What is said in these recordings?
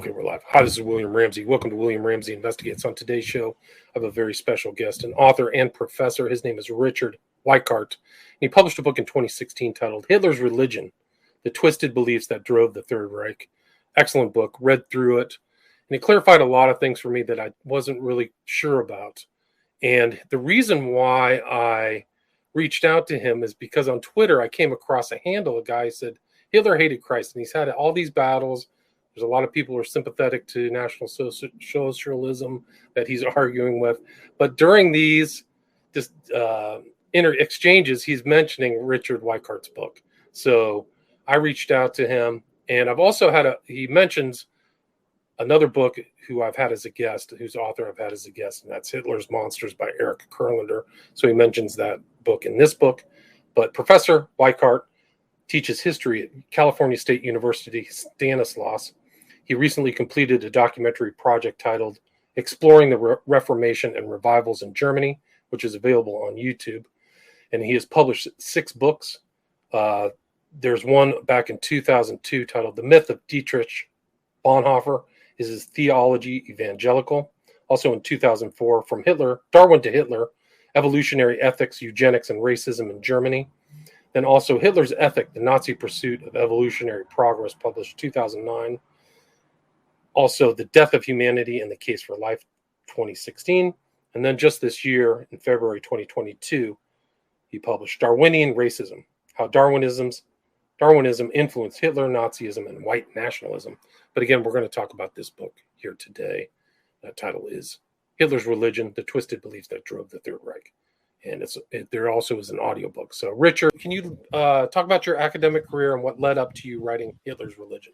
Okay, we're live. Hi, this is William Ramsey. Welcome to William Ramsey Investigates. On today's show, I have a very special guest, an author and professor. His name is Richard Weikart. He published a book in 2016 titled Hitler's Religion, The Twisted Beliefs That Drove the Third Reich. Excellent book. Read through it, and it clarified a lot of things for me that I wasn't really sure about. And the reason why I reached out to him is because on Twitter, I came across a handle. A guy said, Hitler hated Christ, and he's had all these battles. There's a lot of people who are sympathetic to National Socialism that he's arguing with. But during these exchanges, he's mentioning Richard Weikart's book. So I reached out to him, and I've also had he mentions another book who I've had as a guest, whose author I've had as a guest, and that's Hitler's Monsters by Eric Kurlander. So he mentions that book in this book. But Professor Weikart teaches history at California State University, Stanislaus. He recently completed a documentary project titled Exploring the Reformation and Revivals in Germany, which is available on YouTube. And he has published 6 books. There's one back in 2002 titled The Myth of Dietrich Bonhoeffer. Is his Theology Evangelical? Also in 2004, From Darwin to Hitler, Evolutionary Ethics, Eugenics, and Racism in Germany. Then also Hitler's Ethic, The Nazi Pursuit of Evolutionary Progress, published 2009. Also The Death of Humanity and the Case for Life, 2016. And then just this year, in February 2022, he published Darwinian Racism, How Darwinism Influenced Hitler, Nazism, and White Nationalism. But again, we're going to talk about this book here today. That title is Hitler's Religion, The Twisted Beliefs That Drove the Third Reich. And there also is an audiobook. So Richard, can you talk about your academic career and what led up to you writing Hitler's Religion?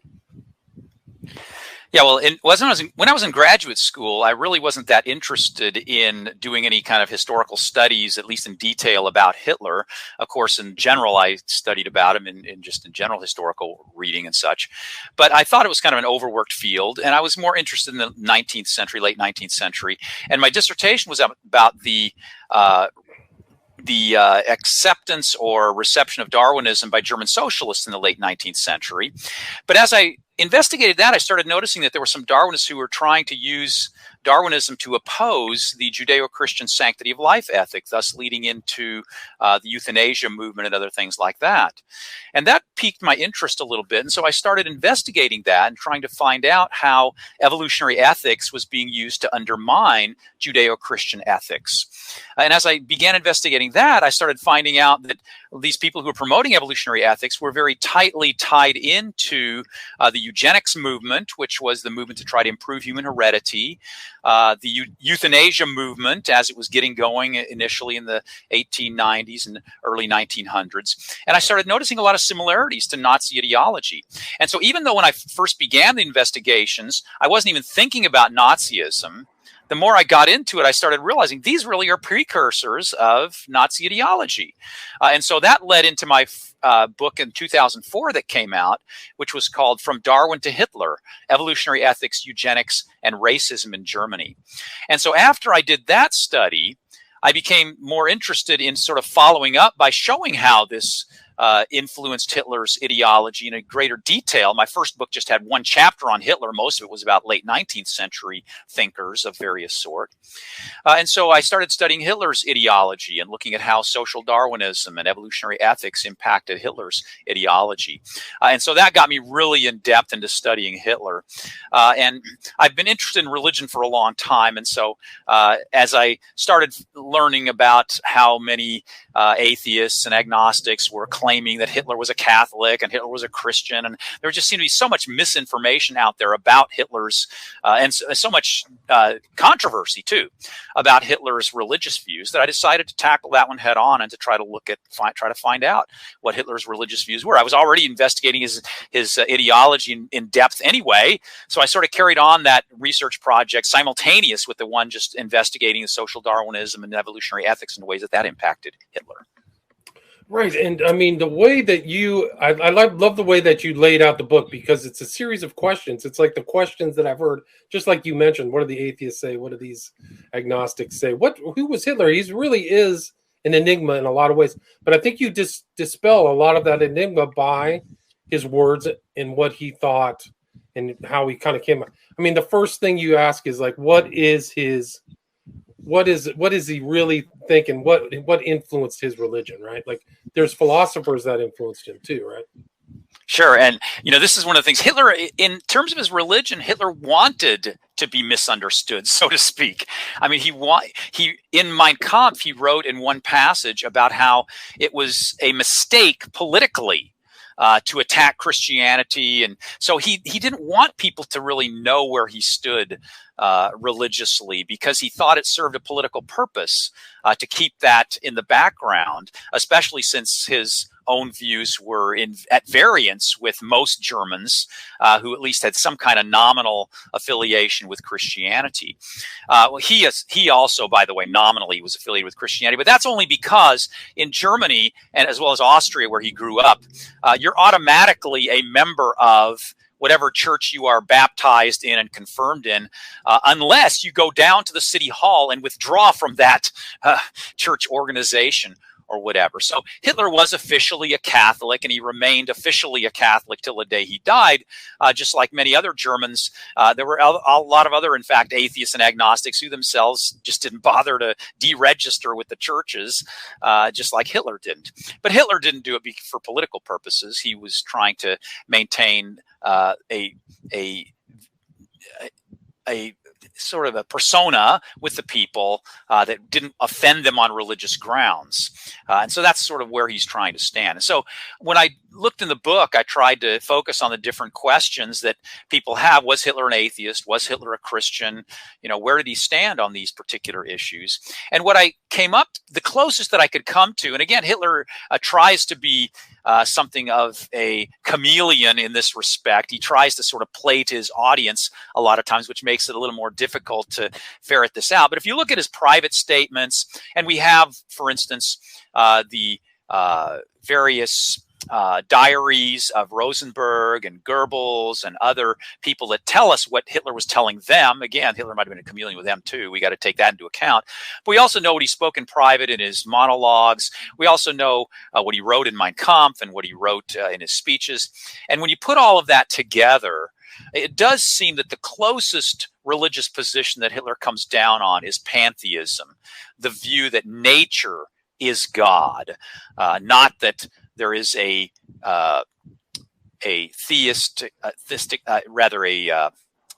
Yeah, well, when I was in graduate school, I really wasn't that interested in doing any kind of historical studies, at least in detail, about Hitler. Of course, in general, I studied about him in general historical reading and such. But I thought it was kind of an overworked field, and I was more interested in the 19th century, late 19th century. And my dissertation was about the acceptance or reception of Darwinism by German socialists in the late 19th century. But as I investigated that, I started noticing that there were some Darwinists who were trying to use Darwinism to oppose the Judeo-Christian sanctity of life ethic, thus leading into the euthanasia movement and other things like that. And that piqued my interest a little bit. And so I started investigating that and trying to find out how evolutionary ethics was being used to undermine Judeo-Christian ethics. And as I began investigating that, I started finding out that these people who were promoting evolutionary ethics were very tightly tied into the eugenics movement, which was the movement to try to improve human heredity, the euthanasia movement as it was getting going initially in the 1890s and early 1900s. And I started noticing a lot of similarities to Nazi ideology. And so even though when I first began the investigations, I wasn't even thinking about Nazism, the more I got into it, I started realizing these really are precursors of Nazi ideology. And so that led into my book in 2004 that came out, which was called From Darwin to Hitler, Evolutionary Ethics, Eugenics, and Racism in Germany. And so after I did that study, I became more interested in sort of following up by showing how this influenced Hitler's ideology in a greater detail. My first book just had one chapter on Hitler. Most of it was about late 19th century thinkers of various sort. And so I started studying Hitler's ideology and looking at how social Darwinism and evolutionary ethics impacted Hitler's ideology. And so that got me really in depth into studying Hitler. And I've been interested in religion for a long time. And so as I started learning about how many atheists and agnostics were claiming that Hitler was a Catholic and Hitler was a Christian, and there just seemed to be so much misinformation out there about Hitler's and so much controversy too about Hitler's religious views, that I decided to tackle that one head on and to try to find out what Hitler's religious views were. I was already investigating his ideology in depth anyway, so I sort of carried on that research project simultaneous with the one just investigating the social Darwinism and evolutionary ethics and the ways that impacted Hitler. Right. And I mean, the way that I love the way that you laid out the book, because it's a series of questions. It's like the questions that I've heard, just like you mentioned. What do the atheists say? What do these agnostics say? Who was Hitler? He really is an enigma in a lot of ways. But I think you dispel a lot of that enigma by his words and what he thought and how he kind of came. I mean, the first thing you ask is like, what is he really thinking? What influenced his religion, right? Like, there's philosophers that influenced him too, right? Sure. And, this is one of the things Hitler, in terms of his religion, Hitler wanted to be misunderstood, so to speak. I mean, he in Mein Kampf, he wrote in one passage about how it was a mistake politically to attack Christianity. And so he didn't want people to really know where he stood religiously, because he thought it served a political purpose to keep that in the background, especially since his own views were at variance with most Germans who at least had some kind of nominal affiliation with Christianity. He also, by the way, nominally was affiliated with Christianity, but that's only because in Germany, and as well as Austria, where he grew up, you're automatically a member of whatever church you are baptized in and confirmed in, unless you go down to the city hall and withdraw from that church organization or whatever. So Hitler was officially a Catholic, and he remained officially a Catholic till the day he died, just like many other Germans. There were a lot of other, in fact, atheists and agnostics who themselves just didn't bother to deregister with the churches, just like Hitler didn't. But Hitler didn't do it for political purposes. He was trying to maintain a sort of a persona with the people that didn't offend them on religious grounds. And so that's sort of where he's trying to stand. And so when I looked in the book, I tried to focus on the different questions that people have. Was Hitler an atheist? Was Hitler a Christian? Where did he stand on these particular issues? And what I came up, the closest that I could come to, and again, Hitler tries to be something of a chameleon in this respect. He tries to sort of play to his audience a lot of times, which makes it a little more difficult to ferret this out. But if you look at his private statements, and we have, for instance, the various diaries of Rosenberg and Goebbels and other people that tell us what Hitler was telling them. Again, Hitler might have been a chameleon with them too. We got to take that into account. But we also know what he spoke in private in his monologues. We also know what he wrote in Mein Kampf and what he wrote in his speeches. And when you put all of that together, it does seem that the closest religious position that Hitler comes down on is pantheism, the view that nature is God, not that there is a theistic,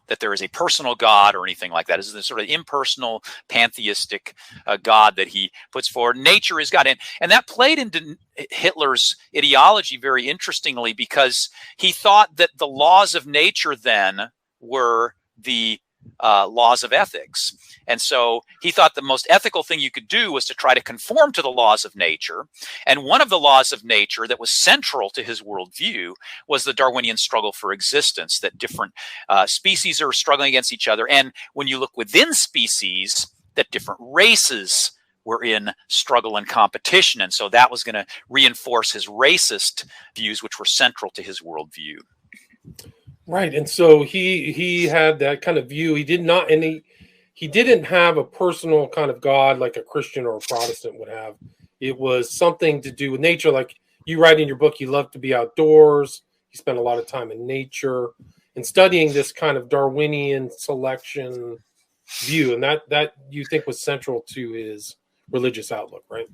that there is a personal God or anything like that. This is the sort of impersonal, pantheistic God that he puts forward. Nature is God. And that played into Hitler's ideology very interestingly, because he thought that the laws of nature then were the laws of ethics. And so he thought the most ethical thing you could do was to try to conform to the laws of nature. And one of the laws of nature that was central to his worldview was the Darwinian struggle for existence, that different species are struggling against each other. And when you look within species, that different races were in struggle and competition. And so that was going to reinforce his racist views, which were central to his worldview. Right. And so he had that kind of view. He didn't have a personal kind of God like a Christian or a Protestant would have. It was something to do with nature. Like you write in your book, you love to be outdoors. You spend a lot of time in nature and studying this kind of Darwinian selection view. And that you think was central to his religious outlook, right?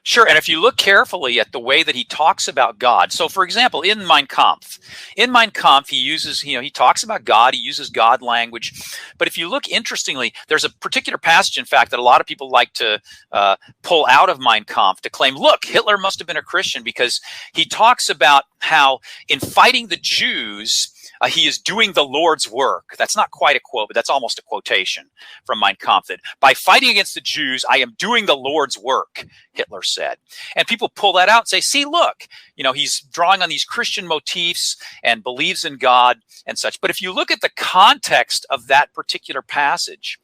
Sure. And if you look carefully at the way that he talks about God, so for example, in Mein Kampf, he uses, he talks about God, he uses God language. But if you look interestingly, there's a particular passage, in fact, that a lot of people like to pull out of Mein Kampf to claim, look, Hitler must have been a Christian, because he talks about how in fighting the Jews, he is doing the Lord's work. That's not quite a quote, but that's almost a quotation from Mein Kampf, that by fighting against the Jews, I am doing the Lord's work, Hitler said. And people pull that out and say, see, look, he's drawing on these Christian motifs and believes in God and such. But if you look at the context of that particular passage,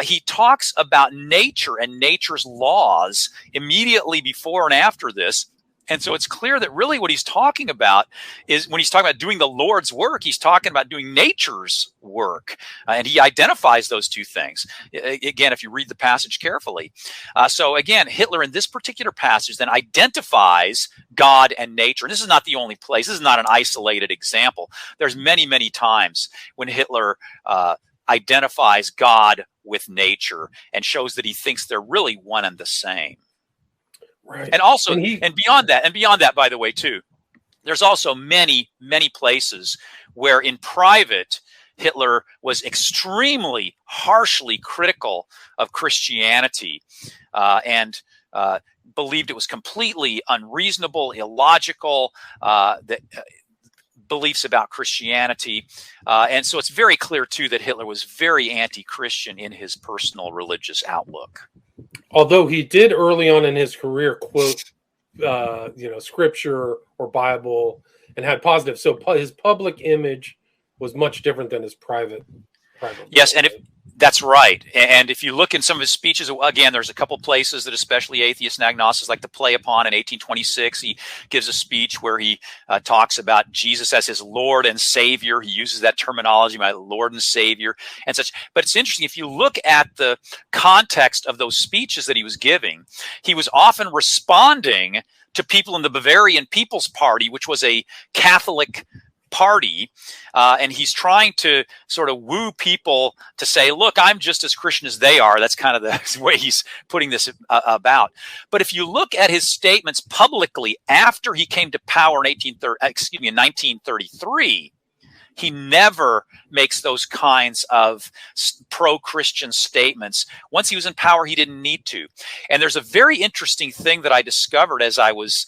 he talks about nature and nature's laws immediately before and after this. And so it's clear that really what he's talking about is, when he's talking about doing the Lord's work, he's talking about doing nature's work. And he identifies those two things. Again, if you read the passage carefully. So again, Hitler in this particular passage then identifies God and nature. And this is not the only place. This is not an isolated example. There's many, many times when Hitler identifies God with nature and shows that he thinks they're really one and the same. Right. And also, and beyond that, by the way, too, there's also many, many places where in private, Hitler was extremely harshly critical of Christianity and believed it was completely unreasonable, illogical, beliefs about Christianity. And so it's very clear, too, that Hitler was very anti-Christian in his personal religious outlook. Although he did early on in his career quote, scripture or Bible and had positive. So his public image was much different than his private. Yes, and that's right. And if you look in some of his speeches, again, there's a couple places that especially atheists and agnostics like to play upon. In 1826, he gives a speech where he talks about Jesus as his Lord and Savior. He uses that terminology, my Lord and Savior and such. But it's interesting, if you look at the context of those speeches that he was giving, he was often responding to people in the Bavarian People's Party, which was a Catholic party, and he's trying to sort of woo people to say, look, I'm just as Christian as they are. That's kind of the way he's putting this about. But if you look at his statements publicly after he came to power in 1933, he never makes those kinds of pro-Christian statements. Once he was in power, he didn't need to. And there's a very interesting thing that I discovered as I was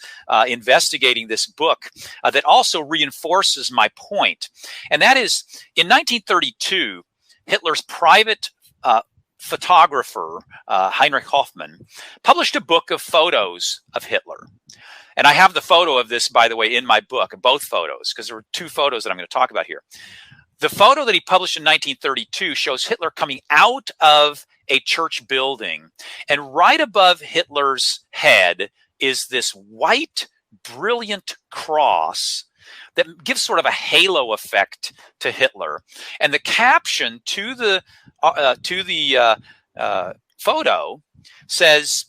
investigating this book that also reinforces my point. And that is, in 1932, Hitler's private photographer, Heinrich Hoffmann, published a book of photos of Hitler. And I have the photo of this, by the way, in my book, both photos, because there were two photos that I'm going to talk about here. The photo that he published in 1932 shows Hitler coming out of a church building. And right above Hitler's head is this white, brilliant cross that gives sort of a halo effect to Hitler. And the caption to the photo says,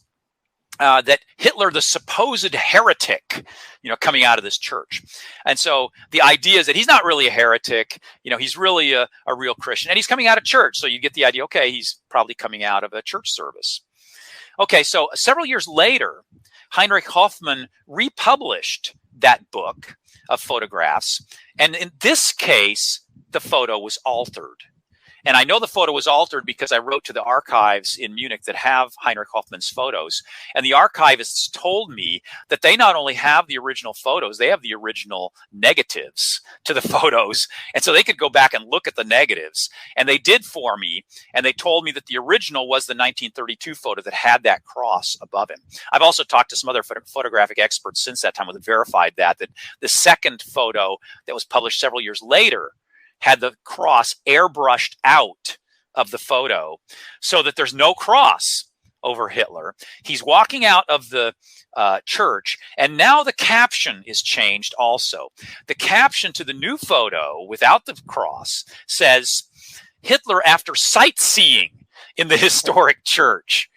that Hitler, the supposed heretic, coming out of this church. And so the idea is that he's not really a heretic, he's really a real Christian, and he's coming out of church. So you get the idea, okay, he's probably coming out of a church service. Okay, so several years later, Heinrich Hoffmann republished that book of photographs. And in this case, the photo was altered. And I know the photo was altered because I wrote to the archives in Munich that have Heinrich Hoffmann's photos. And the archivists told me that they not only have the original photos, they have the original negatives to the photos. And so they could go back and look at the negatives. And they did for me. And they told me that the original was the 1932 photo that had that cross above him. I've also talked to some other photographic experts since that time who verified that the second photo that was published several years later had the cross airbrushed out of the photo so that there's no cross over Hitler. He's walking out of the church, and now the caption is changed also. The caption to the new photo without the cross says, Hitler after sightseeing in the historic church.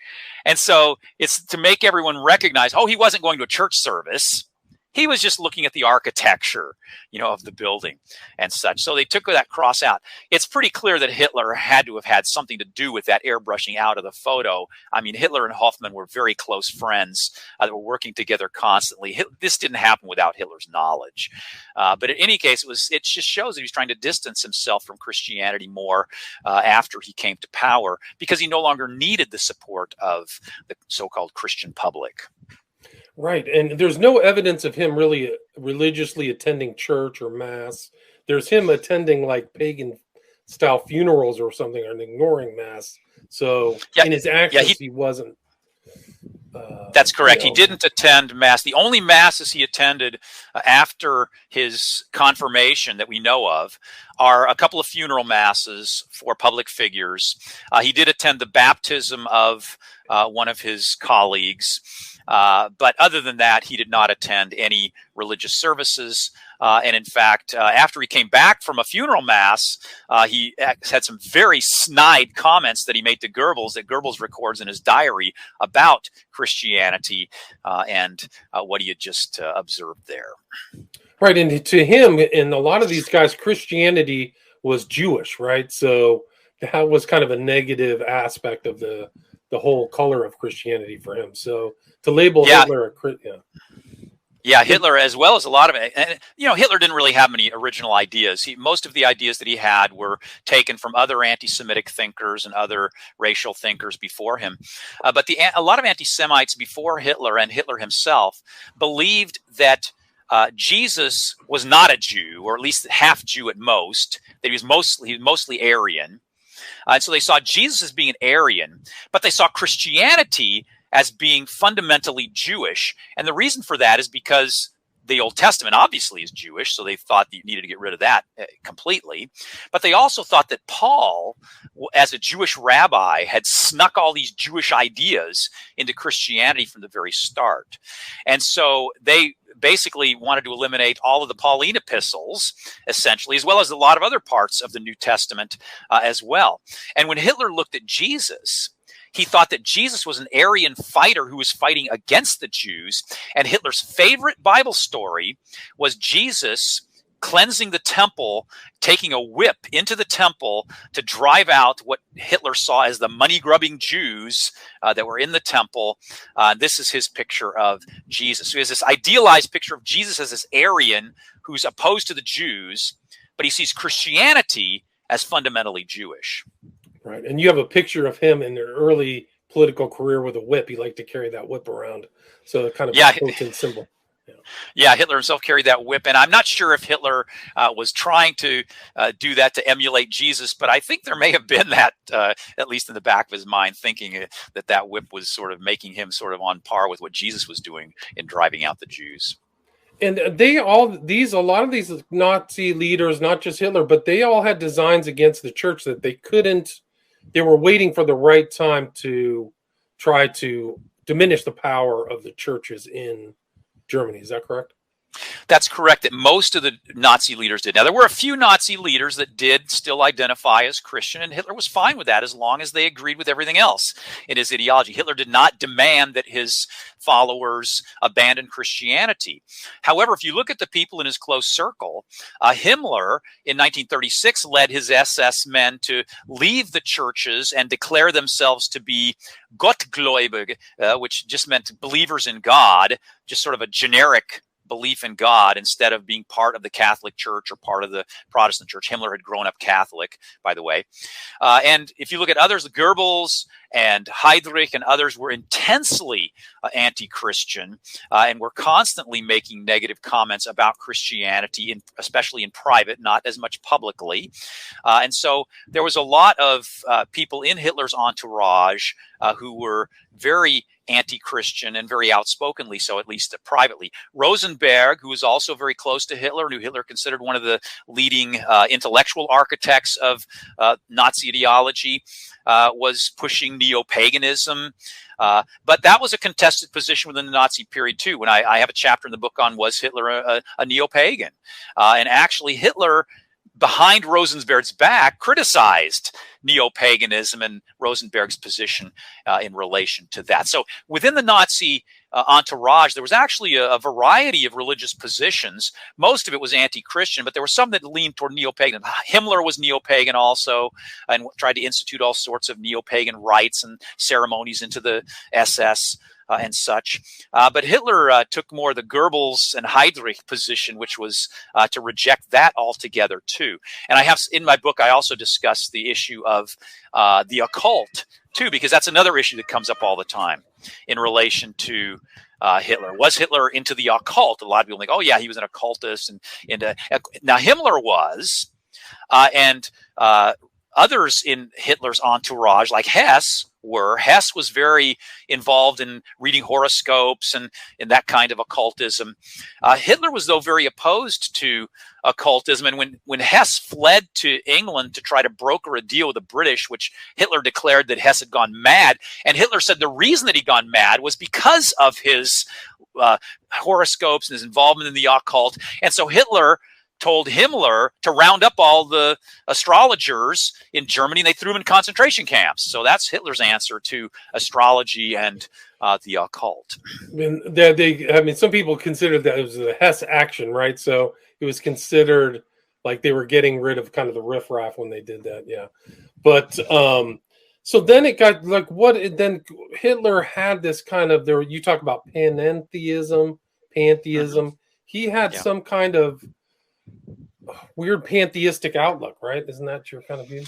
And so it's to make everyone recognize, oh, he wasn't going to a church service. He was just looking at the architecture, of the building and such. So they took that cross out. It's pretty clear that Hitler had to have had something to do with that airbrushing out of the photo. I mean, Hitler and Hoffmann were very close friends. They were working together constantly. This didn't happen without Hitler's knowledge. But in any case, it just shows that he was trying to distance himself from Christianity more after he came to power because he no longer needed the support of the so-called Christian public. Right. And there's no evidence of him really religiously attending church or mass. There's him attending like pagan style funerals or something and ignoring mass. So in his actions, he wasn't. That's correct. He didn't attend mass. The only masses he attended after his confirmation that we know of are a couple of funeral masses for public figures. He did attend the baptism of one of his colleagues, but other than that, he did not attend any religious services. And in fact, after he came back from a funeral mass, he had some very snide comments that he made to Goebbels that Goebbels records in his diary about Christianity and what he had just observed there. Right. And to him, and a lot of these guys, Christianity was Jewish, right? So that was kind of a negative aspect of the whole color of Christianity for him. So to label Hitler Yeah, Hitler, as well as a lot of it. And, Hitler didn't really have many original ideas. Most of the ideas that he had were taken from other anti-Semitic thinkers and other racial thinkers before him. But a lot of anti-Semites before Hitler and Hitler himself believed that Jesus was not a Jew, or at least half Jew at most, that he was mostly Aryan. And so they saw Jesus as being an Aryan, but they saw Christianity as being fundamentally Jewish. And the reason for that is because the Old Testament obviously is Jewish, so they thought that you needed to get rid of that completely. But they also thought that Paul, as a Jewish rabbi, had snuck all these Jewish ideas into Christianity from the very start. And so they basically wanted to eliminate all of the Pauline epistles, essentially, as well as a lot of other parts of the New Testament as well. And when Hitler looked at Jesus, he thought that Jesus was an Aryan fighter who was fighting against the Jews. And Hitler's favorite Bible story was Jesus cleansing the temple, taking a whip into the temple to drive out what Hitler saw as the money-grubbing Jews that were in the temple. This is his picture of Jesus. So he has this idealized picture of Jesus as this Aryan who's opposed to the Jews, but he sees Christianity as fundamentally Jewish. Right. And you have a picture of him in their early political career with a whip. He liked to carry that whip around. So kind of a potent symbol. Yeah, Hitler himself carried that whip. And I'm not sure if Hitler was trying to do that to emulate Jesus, but I think there may have been that, at least in the back of his mind, thinking that whip was sort of making him sort of on par with what Jesus was doing in driving out the Jews. And a lot of these Nazi leaders, not just Hitler, but they all had designs against the church that they were waiting for the right time to try to diminish the power of the churches in Germany. Is that correct? That's correct, that most of the Nazi leaders did. Now, there were a few Nazi leaders that did still identify as Christian, and Hitler was fine with that as long as they agreed with everything else in his ideology. Hitler did not demand that his followers abandon Christianity. However, if you look at the people in his close circle, Himmler in 1936 led his SS men to leave the churches and declare themselves to be Gottgläubig, which just meant believers in God, just sort of a generic belief in God instead of being part of the Catholic Church or part of the Protestant Church. Himmler had grown up Catholic, by the way. And if you look at others, Goebbels and Heydrich and others were intensely anti-Christian and were constantly making negative comments about Christianity, especially in private, not as much publicly. And so there was a lot of people in Hitler's entourage who were very anti-Christian and very outspokenly so, at least privately. Rosenberg, who was also very close to Hitler, and who Hitler considered one of the leading intellectual architects of Nazi ideology, was pushing neo-paganism. But that was a contested position within the Nazi period, too. When I have a chapter in the book on was Hitler a neo-pagan? And actually, Hitler, behind Rosenberg's back, criticized neo-paganism and Rosenberg's position in relation to that. So within the Nazi entourage, there was actually a variety of religious positions. Most of it was anti-Christian, but there were some that leaned toward neo-pagan. Himmler was neo-pagan also, and tried to institute all sorts of neo-pagan rites and ceremonies into the SS. And such. But Hitler took more the Goebbels and Heydrich position, which was to reject that altogether, too. And I have in my book, I also discuss the issue of the occult, too, because that's another issue that comes up all the time in relation to Hitler. Was Hitler into the occult? A lot of people think, oh, yeah, he was an occultist. Now, Himmler was, and others in Hitler's entourage, like Hess, were. Hess was very involved in reading horoscopes and in that kind of occultism. Hitler was, though, very opposed to occultism. And when Hess fled to England to try to broker a deal with the British, which Hitler declared that Hess had gone mad, and Hitler said the reason that he'd gone mad was because of his horoscopes and his involvement in the occult. And so Hitler told Himmler to round up all the astrologers in Germany, and they threw them in concentration camps. So that's Hitler's answer to astrology and the occult. I mean, some people consider that it was a Hess action, right? So it was considered like they were getting rid of kind of the riffraff when they did that, yeah. But so then it got like then Hitler had this kind of there. You talk about pantheism. Mm-hmm. He had some kind of weird pantheistic outlook, right? Isn't that your kind of view?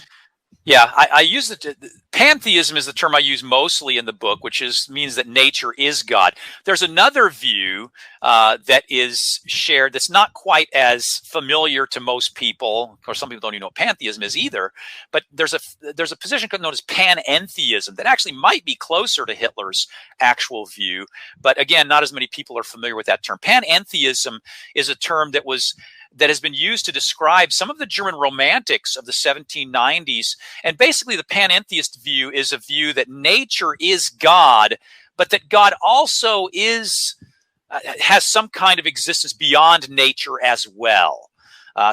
Yeah, I use it. Pantheism is the term I use mostly in the book, which means that nature is God. There's another view that is shared that's not quite as familiar to most people. Of course, some people don't even know what pantheism is either. But there's a position known as panentheism that actually might be closer to Hitler's actual view. But again, not as many people are familiar with that term. Panentheism is a term that has been used to describe some of the German romantics of the 1790s. And basically the panentheist view is a view that nature is God, but that God also has some kind of existence beyond nature as well.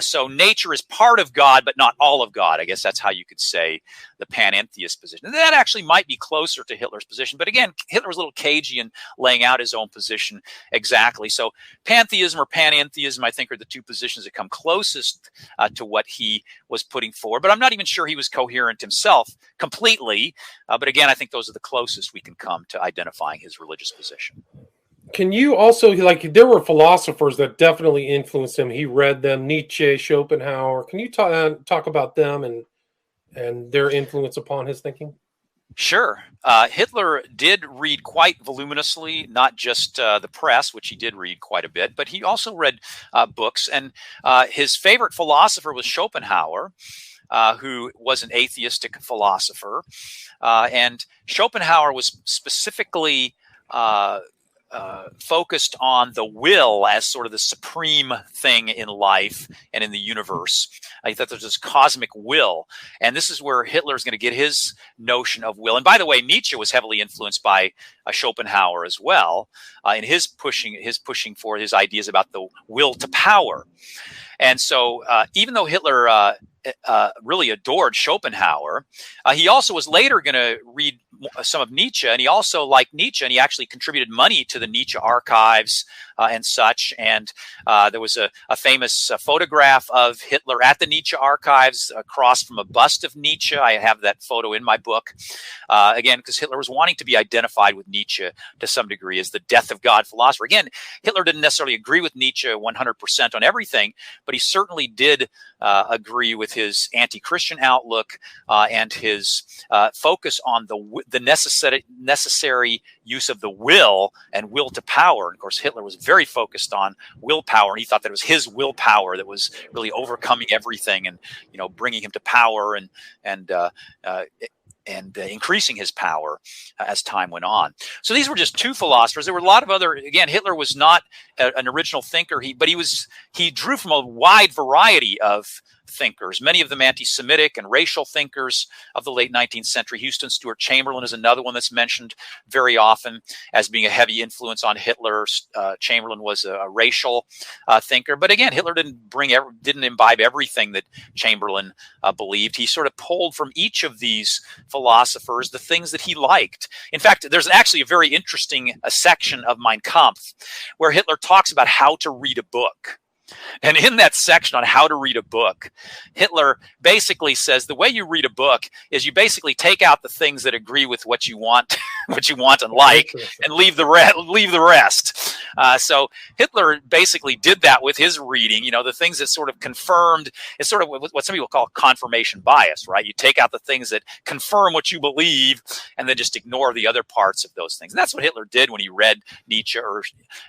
So nature is part of God, but not all of God. I guess that's how you could say the panentheist position. And that actually might be closer to Hitler's position. But again, Hitler was a little cagey in laying out his own position exactly. So pantheism or panentheism, I think, are the two positions that come closest to what he was putting forward. But I'm not even sure he was coherent himself completely. But again, I think those are the closest we can come to identifying his religious position. Can you also, like, there were philosophers that definitely influenced him. He read them, Nietzsche, Schopenhauer. Can you talk about them and their influence upon his thinking? Sure. Hitler did read quite voluminously, not just the press, which he did read quite a bit, but he also read books. And his favorite philosopher was Schopenhauer, who was an atheistic philosopher. And Schopenhauer was specifically focused on the will as sort of the supreme thing in life and in the universe. I thought there's this cosmic will. And this is where Hitler is going to get his notion of will. And by the way, Nietzsche was heavily influenced by Schopenhauer as well in his pushing for his ideas about the will to power. And so even though Hitler really adored Schopenhauer, he also was later going to read some of Nietzsche, and he also liked Nietzsche, and he actually contributed money to the Nietzsche archives and such. And there was a famous photograph of Hitler at the Nietzsche archives across from a bust of Nietzsche. I have that photo in my book, again, because Hitler was wanting to be identified with Nietzsche to some degree as the death of God philosopher. Again, Hitler didn't necessarily agree with Nietzsche 100% on everything, but he certainly did agree with his anti-Christian outlook and his focus on the necessary use of the will and will to power. And of course, Hitler was very focused on willpower, and he thought that it was his willpower that was really overcoming everything and, bringing him to power and increasing his power as time went on. So these were just two philosophers. There were a lot of other. Again, Hitler was not an original thinker. But he drew from a wide variety of thinkers, many of them anti-Semitic and racial thinkers of the late 19th century. Houston Stewart Chamberlain is another one that's mentioned very often as being a heavy influence on Hitler. Chamberlain was a racial thinker, but again, Hitler didn't imbibe everything that Chamberlain believed. He sort of pulled from each of these philosophers the things that he liked. In fact, there's actually a very interesting section of Mein Kampf where Hitler talks about how to read a book. And in that section on how to read a book, Hitler basically says the way you read a book is you basically take out the things that agree with what you want, and like, and leave the rest. So Hitler basically did that with his reading. The things that sort of confirmed. It's sort of what some people call confirmation bias, right? You take out the things that confirm what you believe, and then just ignore the other parts of those things. And that's what Hitler did when he read Nietzsche or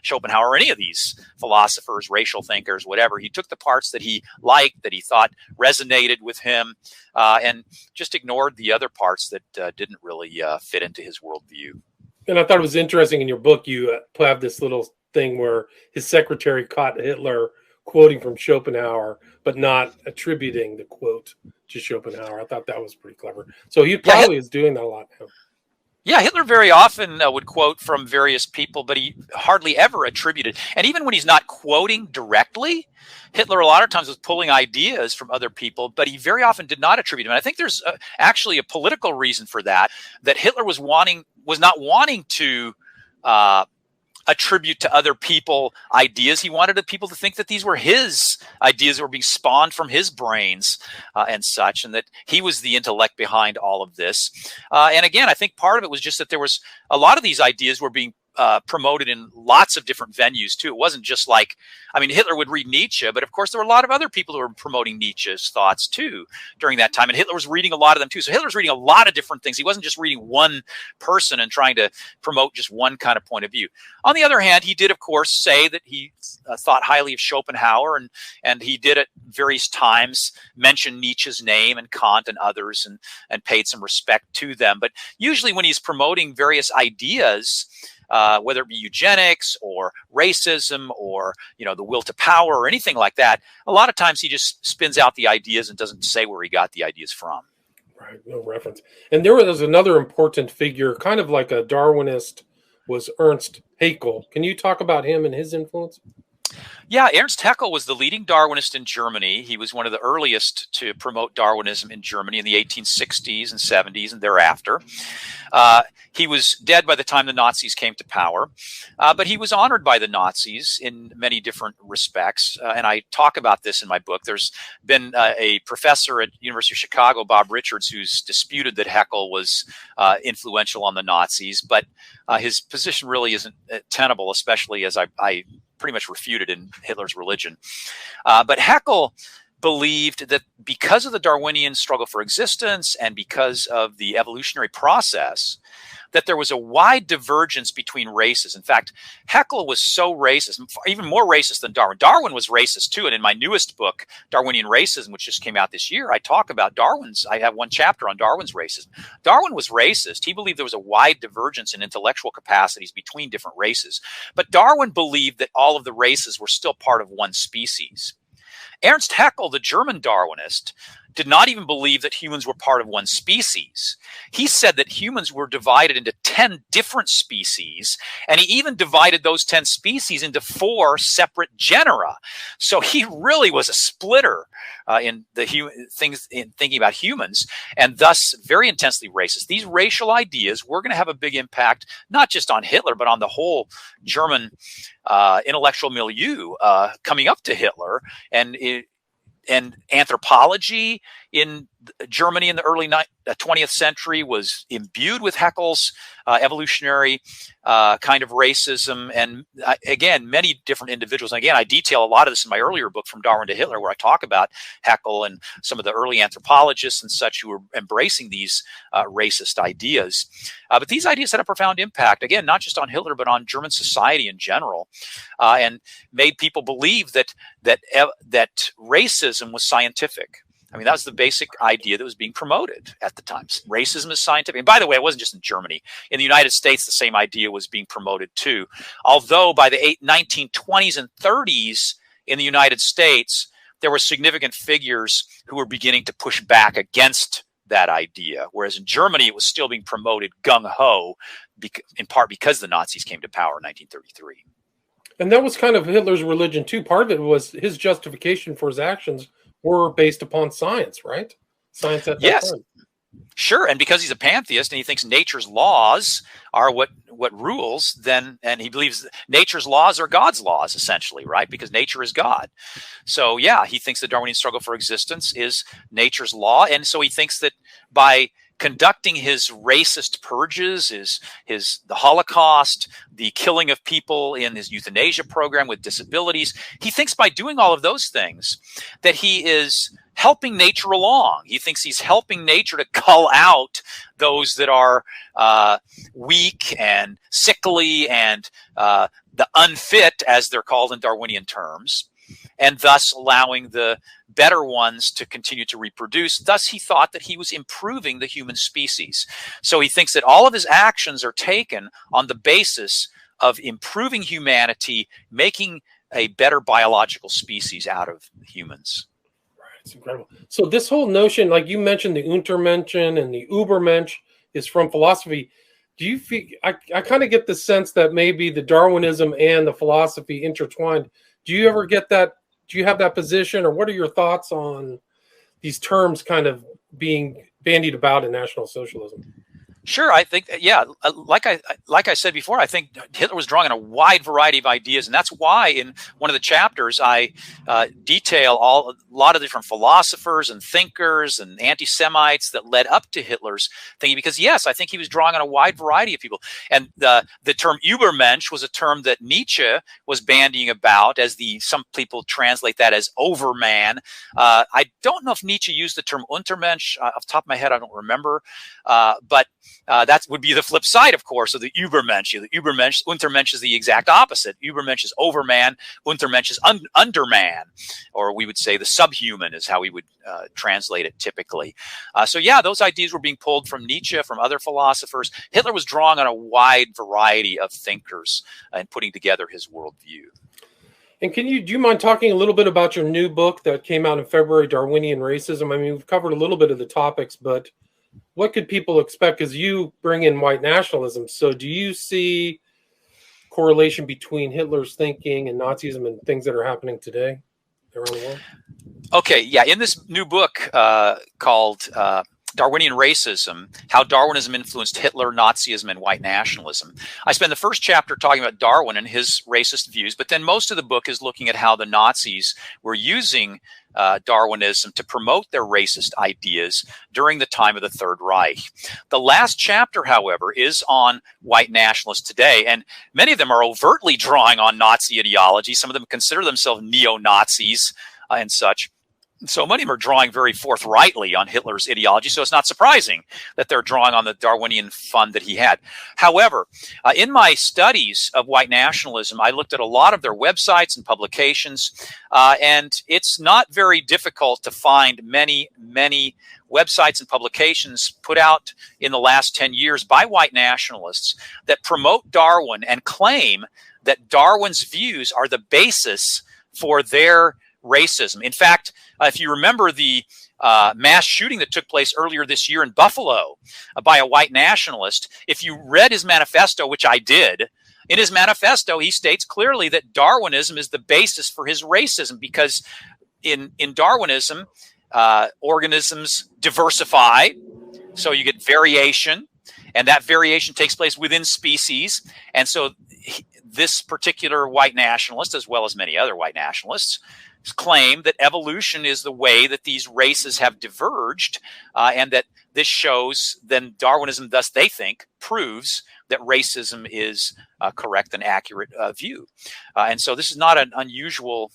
Schopenhauer or any of these philosophers, racial thinkers, thinkers, whatever. He took the parts that he liked, that he thought resonated with him, and just ignored the other parts that didn't really fit into his worldview. And I thought it was interesting in your book, you have this little thing where his secretary caught Hitler quoting from Schopenhauer, but not attributing the quote to Schopenhauer. I thought that was pretty clever. So he probably is doing that a lot now. Yeah, Hitler very often would quote from various people, but he hardly ever attributed. And even when he's not quoting directly, Hitler a lot of times was pulling ideas from other people, but he very often did not attribute them. And I think there's actually a political reason for that, that Hitler was not wanting to attribute to other people ideas. He wanted people to think that these were his ideas that were being spawned from his brains and such, and that he was the intellect behind all of this. And again, I think part of it was just that there was a lot of these ideas were being promoted in lots of different venues too. It wasn't just like, I mean, Hitler would read Nietzsche, but of course there were a lot of other people who were promoting Nietzsche's thoughts too during that time. And Hitler was reading a lot of them too. So Hitler was reading a lot of different things. He wasn't just reading one person and trying to promote just one kind of point of view. On the other hand, he did, of course, say that he thought highly of Schopenhauer, and he did at various times mention Nietzsche's name and Kant and others, and paid some respect to them. But usually when he's promoting various ideas, whether it be eugenics or racism or, the will to power or anything like that, a lot of times he just spins out the ideas and doesn't say where he got the ideas from. Right, no reference. And there was another important figure, kind of like a Darwinist, was Ernst Haeckel. Can you talk about him and his influence? Yeah, Ernst Haeckel was the leading Darwinist in Germany. He was one of the earliest to promote Darwinism in Germany in the 1860s and 70s and thereafter. He was dead by the time the Nazis came to power, but he was honored by the Nazis in many different respects, and I talk about this in my book. There's been a professor at University of Chicago, Bob Richards, who's disputed that Haeckel was influential on the Nazis, but his position really isn't tenable, especially as I pretty much refuted in Hitler's Religion. But Haeckel believed that because of the Darwinian struggle for existence and because of the evolutionary process, that there was a wide divergence between races. In fact, Haeckel was so racist, even more racist than Darwin. Darwin was racist too. And in my newest book, Darwinian Racism, which just came out this year, I talk about I have one chapter on Darwin's racism. Darwin was racist. He believed there was a wide divergence in intellectual capacities between different races. But Darwin believed that all of the races were still part of one species. Ernst Haeckel, the German Darwinist, did not even believe that humans were part of one species. He said that humans were divided into 10 different species, and he even divided those 10 species into 4 separate genera. So he really was a splitter in thinking about humans, and thus very intensely racist. These racial ideas were going to have a big impact, not just on Hitler, but on the whole German intellectual milieu coming up to Hitler. And anthropology in Germany in the early 20th century was imbued with Haeckel's evolutionary kind of racism. And again, many different individuals. And again, I detail a lot of this in my earlier book, From Darwin to Hitler, where I talk about Haeckel and some of the early anthropologists and such who were embracing these racist ideas. But these ideas had a profound impact, again, not just on Hitler, but on German society in general, and made people believe that racism was scientific. I mean, that was the basic idea that was being promoted at the time. Racism is scientific. And by the way, it wasn't just in Germany. In the United States, the same idea was being promoted too. Although by the 1920s and 30s in the United States, there were significant figures who were beginning to push back against that idea. Whereas in Germany, it was still being promoted gung-ho, in part because the Nazis came to power in 1933. And that was kind of Hitler's religion too. Part of it was his justification for his actions were based upon science, right? Science at that time. Sure. And because he's a pantheist and he thinks nature's laws are what rules, and he believes nature's laws are God's laws, essentially, right? Because nature is God. So yeah, he thinks the Darwinian struggle for existence is nature's law. And so he thinks that by conducting his racist purges, the Holocaust, the killing of people in his euthanasia program with disabilities, he thinks by doing all of those things that he is helping nature along. He thinks he's helping nature to cull out those that are weak and sickly and the unfit, as they're called in Darwinian terms. and thus allowing the better ones to continue to reproduce. Thus, he thought that he was improving the human species. So he thinks that all of his actions are taken on the basis of improving humanity, making a better biological species out of humans. It's incredible. So this whole notion, like you mentioned, the Untermenschen and the Übermensch is from philosophy. Do you feel, I kind of get the sense that maybe the Darwinism and the philosophy intertwined. Do you ever get that? Do you have that position, or what are your thoughts on these terms kind of being bandied about in National Socialism? Sure, I think, yeah, like I said before, I think Hitler was drawing on a wide variety of ideas, and that's why in one of the chapters I detail a lot of different philosophers and thinkers and anti-Semites that led up to Hitler's thinking. Because yes, I think he was drawing on a wide variety of people, and the term Übermensch was a term that Nietzsche was bandying about, as some people translate that as overman. I don't know if Nietzsche used the term Untermensch. Off the top of my head, I don't remember, but that would be the flip side, of course, of the Übermensch. The Übermensch, Untermensch is the exact opposite. Übermensch is overman, Untermensch is underman, or we would say the subhuman is how we would translate it typically. So yeah, those ideas were being pulled from Nietzsche, from other philosophers. Hitler was drawing on a wide variety of thinkers and putting together his worldview. And do you mind talking a little bit about your new book that came out in February, Darwinian Racism? I mean, we've covered a little bit of the topics, but what could people expect? Because you bring in white nationalism. So do you see correlation between Hitler's thinking and Nazism and things that are happening today around the world? Okay, yeah. In this new book called Darwinian Racism, How Darwinism Influenced Hitler, Nazism, and White Nationalism, I spend the first chapter talking about Darwin and his racist views, but then most of the book is looking at how the Nazis were using Darwinism to promote their racist ideas during the time of the Third Reich. The last chapter, however, is on white nationalists today, and many of them are overtly drawing on Nazi ideology. Some of them consider themselves neo-Nazis and such. So many of them are drawing very forthrightly on Hitler's ideology, so it's not surprising that they're drawing on the Darwinian fund that he had. However, in my studies of white nationalism, I looked at a lot of their websites and publications, and it's not very difficult to find many websites and publications put out in the last 10 years by white nationalists that promote Darwin and claim that Darwin's views are the basis for their racism. In fact, if you remember the mass shooting that took place earlier this year in Buffalo by a white nationalist, if you read his manifesto, which I did, in his manifesto, he states clearly that Darwinism is the basis for his racism, because in Darwinism, organisms diversify, so you get variation, and that variation takes place within species. And so this particular white nationalist, as well as many other white nationalists, claim that evolution is the way that these races have diverged, and that this shows, then Darwinism, thus they think, proves that racism is a correct and accurate view. And so this is not an unusual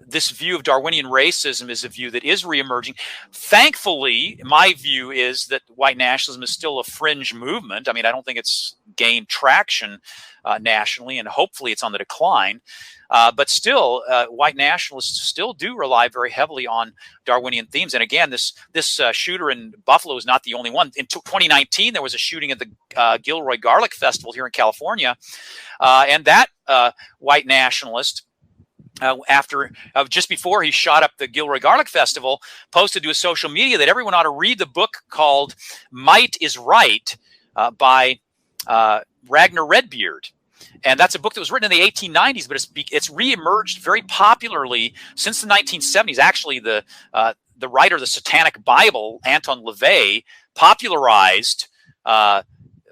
this view of Darwinian racism is a view that is reemerging. Thankfully, my view is that white nationalism is still a fringe movement. I mean, I don't think it's gained traction nationally, and hopefully it's on the decline. But still, white nationalists still do rely very heavily on Darwinian themes. And again, this shooter in Buffalo is not the only one. In 2019, there was a shooting at the Gilroy Garlic Festival here in California, and that white nationalist, just before he shot up the Gilroy Garlic Festival, posted to his social media that everyone ought to read the book called Might is Right by Ragnar Redbeard. And that's a book that was written in the 1890s, but it's reemerged very popularly since the 1970s. Actually, the writer of the Satanic Bible, Anton LaVey, popularized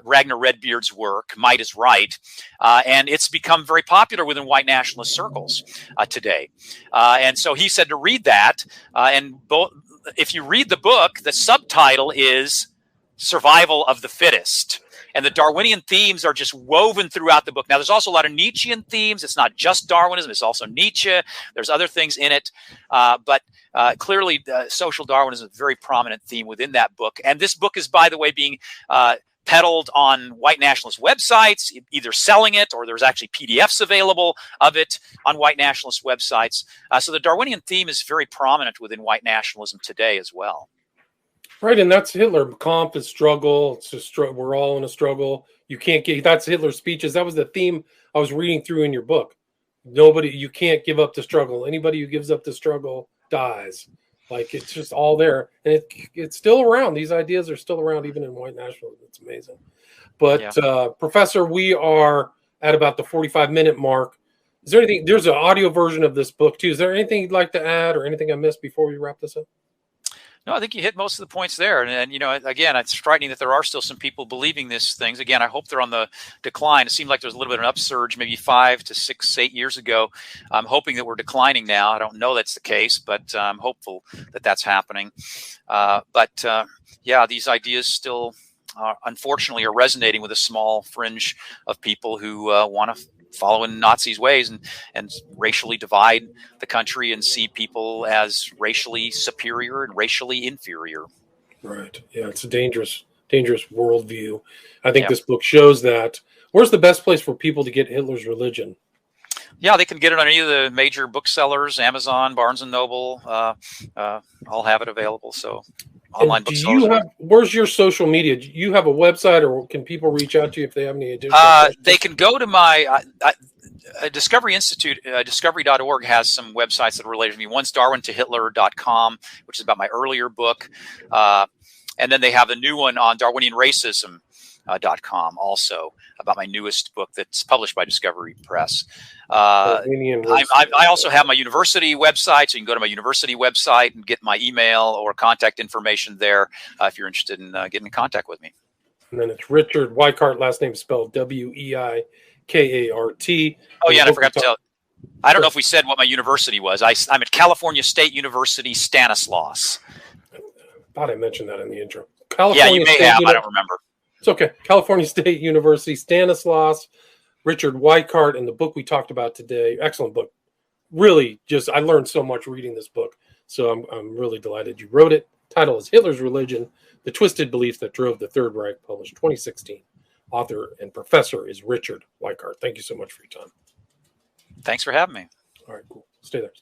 Ragnar Redbeard's work, Might is Right, and it's become very popular within white nationalist circles today. And so he said to read that, if you read the book, the subtitle is Survival of the Fittest. And the Darwinian themes are just woven throughout the book. Now, there's also a lot of Nietzschean themes. It's not just Darwinism. It's also Nietzsche. There's other things in it. But clearly, social Darwinism is a very prominent theme within that book. And this book is, by the way, being peddled on white nationalist websites, either selling it or there's actually PDFs available of it on white nationalist websites. So the Darwinian theme is very prominent within white nationalism today as well. Right, and that's Hitler. Kampf is struggle. It's just we're all in a struggle. You can't get. That's Hitler's speeches. That was the theme I was reading through in your book. You can't give up the struggle. Anybody who gives up the struggle dies. Like, it's just all there, and it's still around. These ideas are still around, even in white nationalism. It's amazing. But Professor, we are at about the 45-minute mark. Is there anything? There's an audio version of this book too. Is there anything you'd like to add, or anything I missed before we wrap this up? No, I think you hit most of the points there. And again, it's frightening that there are still some people believing these things. Again, I hope they're on the decline. It seemed like there's a little bit of an upsurge maybe 5 to 6, 8 years ago. I'm hoping that we're declining now. I don't know that's the case, but I'm hopeful that that's happening. These ideas still, unfortunately, are resonating with a small fringe of people who want to follow in Nazis' ways and racially divide the country and see people as racially superior and racially inferior. Right. Yeah, it's a dangerous worldview. I think this book shows that. Where's the best place for people to get Hitler's Religion? Yeah, they can get it on any of the major booksellers, Amazon, Barnes & Noble, all have it available. So online booksellers. Where's your social media? Do you have a website, or can people reach out to you if they have any additional questions? They can go to my Discovery Institute, discovery.org has some websites that are related to me. One's darwintohitler.com, which is about my earlier book. And then they have a new one on darwinianracism.com also about my newest book that's published by Discovery Press. I also have my university website, so you can go to my university website and get my email or contact information there if you're interested in getting in contact with me. And then it's Richard Weikart, last name spelled Weikart. Oh, yeah, and I forgot to tell. I don't know if we said what my university was. I'm at California State University, Stanislaus. I thought I mentioned that in the intro. Yeah, you may have. I don't remember. It's okay. California State University, Stanislaus, Richard Weikart, and the book we talked about today. Excellent book. Really, I learned so much reading this book. So I'm really delighted you wrote it. Title is Hitler's Religion, The Twisted Beliefs That Drove the Third Reich, published 2016. Author and professor is Richard Weikart. Thank you so much for your time. Thanks for having me. All right, cool. Stay there.